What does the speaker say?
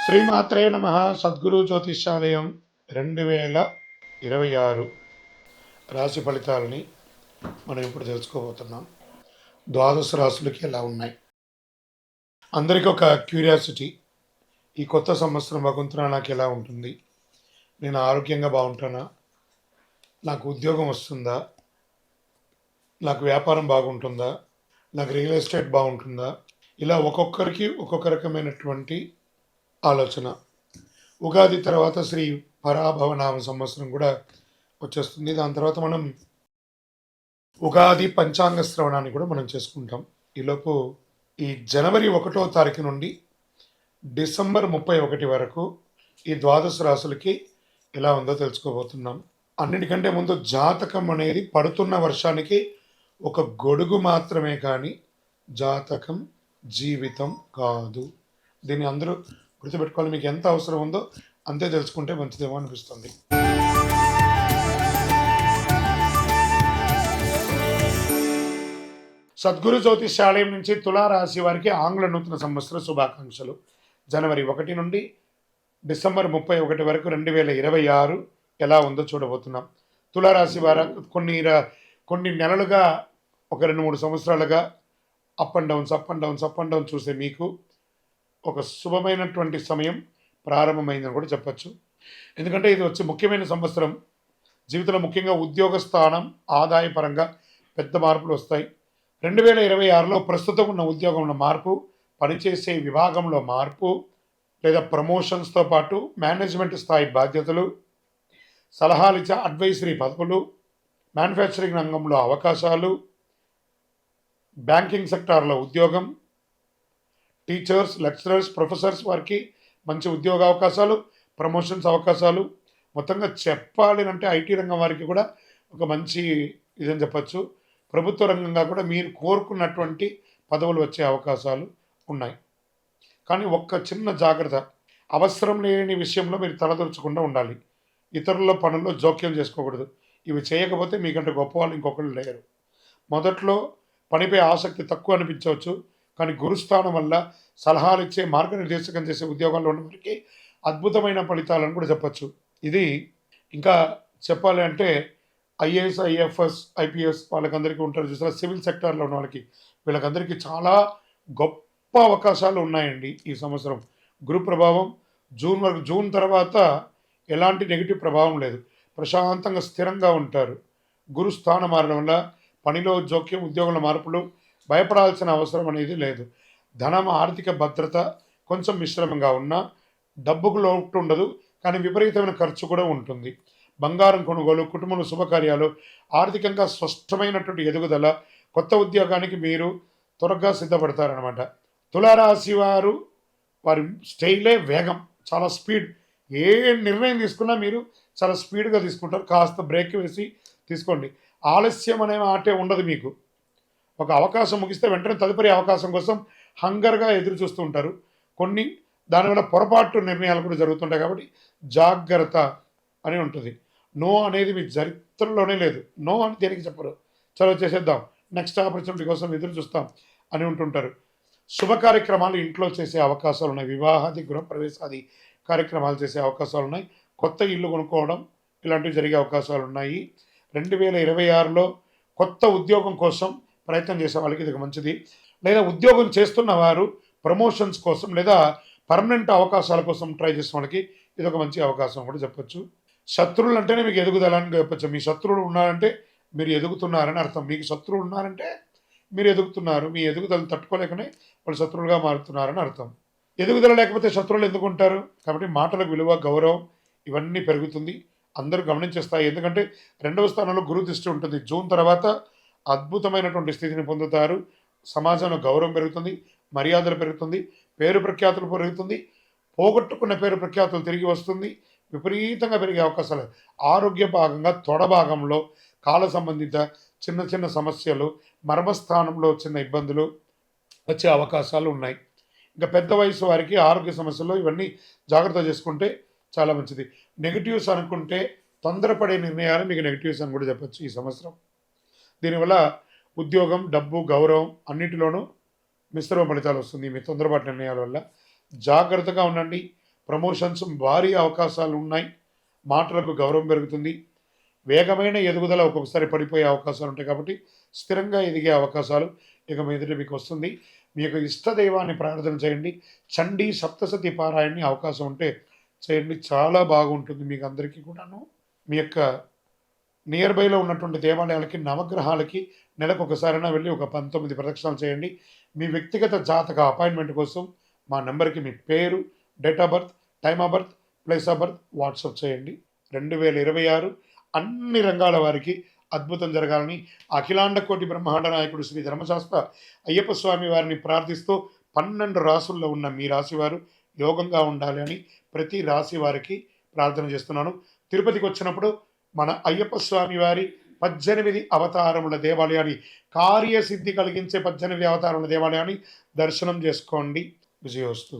శ్రీమాత్రే నమ. సద్గురు జ్యోతిష్యాలయం 2026 రాశి ఫలితాలని మనం ఇప్పుడు తెలుసుకోబోతున్నాం. ద్వాదశ రాశులకి ఎలా ఉన్నాయి? అందరికీ ఒక క్యూరియాసిటీ, ఈ కొత్త సంవత్సరం భగవంతుడా నాకు ఎలా ఉంటుంది? నేను ఆరోగ్యంగా బాగుంటానా? నాకు ఉద్యోగం వస్తుందా? నాకు వ్యాపారం బాగుంటుందా? నాకు రియల్ ఎస్టేట్ బాగుంటుందా? ఇలా ఒక్కొక్కరికి ఒక్కొక్క రకమైనటువంటి ఆలోచన. ఉగాది తర్వాత శ్రీ పరాభవనామ సంవత్సరం కూడా వచ్చేస్తుంది. దాని తర్వాత మనం ఉగాది పంచాంగ శ్రవణాన్ని కూడా మనం చేసుకుంటాం. ఈలోపు ఈ జనవరి 1వ తారీఖు నుండి డిసెంబర్ 31 వరకు ఈ ద్వాదశ రాశులకి ఎలా ఉందో తెలుసుకోబోతున్నాం. అన్నిటికంటే ముందు జాతకం అనేది పడుతున్న వర్షానికి ఒక గొడుగు మాత్రమే, కానీ జాతకం జీవితం కాదు. దీన్ని అందరూ గుర్తుపెట్టుకోవాలి. మీకు ఎంత అవసరం ఉందో అంతే తెలుసుకుంటే మంచిదేమో అనిపిస్తుంది. సద్గురు జ్యోతిష్యాలయం నుంచి తులారాశి వారికి ఆంగ్ల నూతన సంవత్సర శుభాకాంక్షలు. జనవరి 1 నుండి డిసెంబర్ 31 వరకు 2026 ఎలా ఉందో చూడబోతున్నాం. తులారాశి వారు కొన్ని నెలలుగా, ఒక 2-3 సంవత్సరాలుగా అప్ అండ్ డౌన్స్ చూసే మీకు ఒక శుభమైనటువంటి సమయం ప్రారంభమైందని కూడా చెప్పచ్చు. ఎందుకంటే ఇది వచ్చి ముఖ్యమైన సంవత్సరం. జీవితంలో ముఖ్యంగా ఉద్యోగ స్థానం, ఆదాయ పరంగా పెద్ద మార్పులు వస్తాయి. 2026లో ప్రస్తుతం ఉన్న ఉద్యోగంలో మార్పు, పనిచేసే విభాగంలో మార్పు లేదా ప్రమోషన్స్తో పాటు మేనేజ్మెంట్ స్థాయి బాధ్యతలు, సలహాలు ఇచ్చే అడ్వైజరీ పదవులు, మ్యానుఫ్యాక్చరింగ్ రంగంలో అవకాశాలు, బ్యాంకింగ్ సెక్టార్లో ఉద్యోగం, టీచర్స్, లెక్చరర్స్, ప్రొఫెసర్స్ వారికి మంచి ఉద్యోగ అవకాశాలు, ప్రమోషన్స్ అవకాశాలు. మొత్తంగా చెప్పాలి అంటే ఐటీ రంగం వారికి కూడా ఒక మంచి ఇదని చెప్పచ్చు. ప్రభుత్వ రంగంగా కూడా మీరు కోరుకున్నటువంటి పదవులు వచ్చే అవకాశాలు ఉన్నాయి. కానీ ఒక్క చిన్న జాగ్రత్త, అవసరం లేని విషయంలో మీరు తలదొరచకుండా ఉండాలి. ఇతరుల పనుల్లో జోక్యం చేసుకోకూడదు. ఇవి చేయకపోతే మీకంటే గొప్పవాళ్ళు ఇంకొకరు లేరు. మొదట్లో పనిపై ఆసక్తి తక్కువ అనిపించవచ్చు, కానీ గురుస్థానం వల్ల సలహాలు ఇచ్చే, మార్గనిర్దేశకం చేసే ఉద్యోగాల్లో ఉన్న వారికి అద్భుతమైన ఫలితాలను కూడా చెప్పచ్చు. ఇది ఇంకా చెప్పాలి అంటే ఐఏఎస్, ఐఎఫ్ఎస్, ఐపీఎస్ వాళ్ళకందరికీ ఉంటారు చూసారా, సివిల్ సెక్టార్లో ఉన్న వాళ్ళకి, వీళ్ళకందరికీ చాలా గొప్ప అవకాశాలు ఉన్నాయండి ఈ సంవత్సరం. గురు ప్రభావం జూన్ తర్వాత ఎలాంటి నెగిటివ్ ప్రభావం లేదు. ప్రశాంతంగా స్థిరంగా ఉంటారు. గురు స్థానం మారడం వల్ల పనిలో జోక్యం, ఉద్యోగుల మార్పులు, భయపడాల్సిన అవసరం అనేది లేదు. ధనం, ఆర్థిక భద్రత కొంచెం మిశ్రమంగా ఉన్నా డబ్బుకు లోటు ఉండదు, కానీ విపరీతమైన ఖర్చు కూడా ఉంటుంది. బంగారం కొనుగోలు, కుటుంబంలో శుభకార్యాలు, ఆర్థికంగా స్పష్టమైనటువంటి ఎదుగుదల, కొత్త ఉద్యోగానికి మీరు త్వరగా సిద్ధపడతారనమాట. తులారాశి వారి స్టైలే వేగం, చాలా స్పీడ్. ఏ నిర్ణయం తీసుకున్నా మీరు చాలా స్పీడ్గా తీసుకుంటారు. కాస్త బ్రేక్ వేసి తీసుకోండి. ఆలస్యం అనే మాటే ఉండదు మీకు. ఒక అవకాశం ముగిస్తే వెంటనే తదుపరి అవకాశం కోసం హంగర్గా ఎదురు చూస్తూ ఉంటారు. కొన్ని దానివల్ల పొరపాటు నిర్ణయాలు కూడా జరుగుతుంటాయి. కాబట్టి జాగ్రత్త అని ఉంటుంది. నో అనేది మీ చరిత్రలోనే లేదు. నో అని దేనికి చెప్పరు. చలో చేసేద్దాం, నెక్స్ట్ ఆపర్చునిటీ కోసం ఎదురు చూస్తాం అని ఉంటుంటారు. శుభ కార్యక్రమాలు ఇంట్లో చేసే అవకాశాలు ఉన్నాయి. వివాహాది, గృహప్రవేశాది కార్యక్రమాలు చేసే అవకాశాలు ఉన్నాయి. కొత్త ఇల్లు కొనుక్కోవడం ఇలాంటివి జరిగే అవకాశాలు ఉన్నాయి. 2026లో కొత్త ఉద్యోగం కోసం ప్రయత్నం చేసే వాళ్ళకి ఇది మంచిది. లేదా ఉద్యోగం చేస్తున్న వారు ప్రమోషన్స్ కోసం లేదా పర్మనెంట్ అవకాశాల కోసం ట్రై చేసిన వాళ్ళకి ఇది ఒక మంచి అవకాశం కూడా చెప్పచ్చు. శత్రువులు అంటేనే మీకు ఎదుగుదల అని చెప్పచ్చు. మీ శత్రువులు ఉన్నారంటే మీరు ఎదుగుతున్నారని అర్థం. మీకు శత్రువులు ఉన్నారంటే మీరు ఎదుగుతున్నారు. మీ ఎదుగుదలను తట్టుకోలేకనే వాళ్ళు శత్రువులుగా మారుతున్నారని అర్థం. ఎదుగుదల లేకపోతే శత్రువులు ఎందుకు ఉంటారు? కాబట్టి మాటలకు విలువ, గౌరవం ఇవన్నీ పెరుగుతుంది. అందరూ గమనించేస్తాయి. ఎందుకంటే 2వ స్థానంలో గురు దృష్టి ఉంటుంది. జూన్ తర్వాత అద్భుతమైనటువంటి స్థితిని పొందుతారు. సమాజంలో గౌరవం పెరుగుతుంది, మర్యాదలు పెరుగుతుంది, పేరు ప్రఖ్యాతులు పెరుగుతుంది, పోగొట్టుకున్న పేరు ప్రఖ్యాతులు తిరిగి వస్తుంది. విపరీతంగా పెరిగే అవకాశాలు. ఆరోగ్య భాగంగా తొడ భాగంలో కాల సంబంధిత చిన్న చిన్న సమస్యలు, మర్మస్థానంలో చిన్న ఇబ్బందులు వచ్చే అవకాశాలు ఉన్నాయి. ఇంకా పెద్ద వయసు వారికి ఆరోగ్య సమస్యలు ఇవన్నీ జాగ్రత్త చేసుకుంటే చాలా మంచిది. నెగిటివ్స్ అనుకుంటే తొందరపడే నిర్ణయాలు మీకు నెగిటివ్స్ అని కూడా చెప్పచ్చు ఈ సంవత్సరం. దీనివల్ల ఉద్యోగం, డబ్బు, గౌరవం అన్నిటిలోనూ మిశ్రమ ఫలితాలు వస్తుంది మీ తొందరపాటు నిర్ణయాల వల్ల. జాగ్రత్తగా ఉండండి. ప్రమోషన్స్ భారీ అవకాశాలు ఉన్నాయి. మాటలకు గౌరవం పెరుగుతుంది. వేగమైన ఎదుగుదల ఒక్కొక్కసారి పడిపోయే అవకాశాలు ఉంటాయి కాబట్టి స్థిరంగా ఎదిగే అవకాశాలు ఇక మీదట మీకు వస్తుంది. మీ యొక్క ఇష్టదైవాన్ని ప్రార్థన చేయండి. చండీ సప్తసతి పారాయణని అవకాశం ఉంటే చేయండి. చాలా బాగుంటుంది మీకు అందరికీ కూడాను. మీ యొక్క నియర్ బైలో ఉన్నటువంటి దేవాలయాలకి, నవగ్రహాలకి నెలకు ఒకసారైనా వెళ్ళి ఒక 19 ప్రదక్షిణాలు చేయండి. మీ వ్యక్తిగత జాతక అపాయింట్మెంట్ కోసం మా నెంబర్కి మీ పేరు, date of birth, time of birth, place of birth WhatsApp చేయండి. 2026 అన్ని రంగాల వారికి అద్భుతం జరగాలని అఖిలాండ కోటి బ్రహ్మాండ నాయకుడు శ్రీ ధర్మశాస్త్ర అయ్యప్ప స్వామి వారిని ప్రార్థిస్తూ 12 రాసుల్లో ఉన్న మీ రాశి వారు యోగంగా ఉండాలి అని ప్రతి రాశి వారికి ప్రార్థన చేస్తున్నాను. తిరుపతికి వచ్చినప్పుడు మన అయ్యప్ప స్వామి వారి 18 అవతారముల దేవాలయాన్ని, కార్యసిద్ధి కలిగించే 18 అవతారముల దేవాలయాన్ని దర్శనం చేసుకోండి. విజయోస్తు.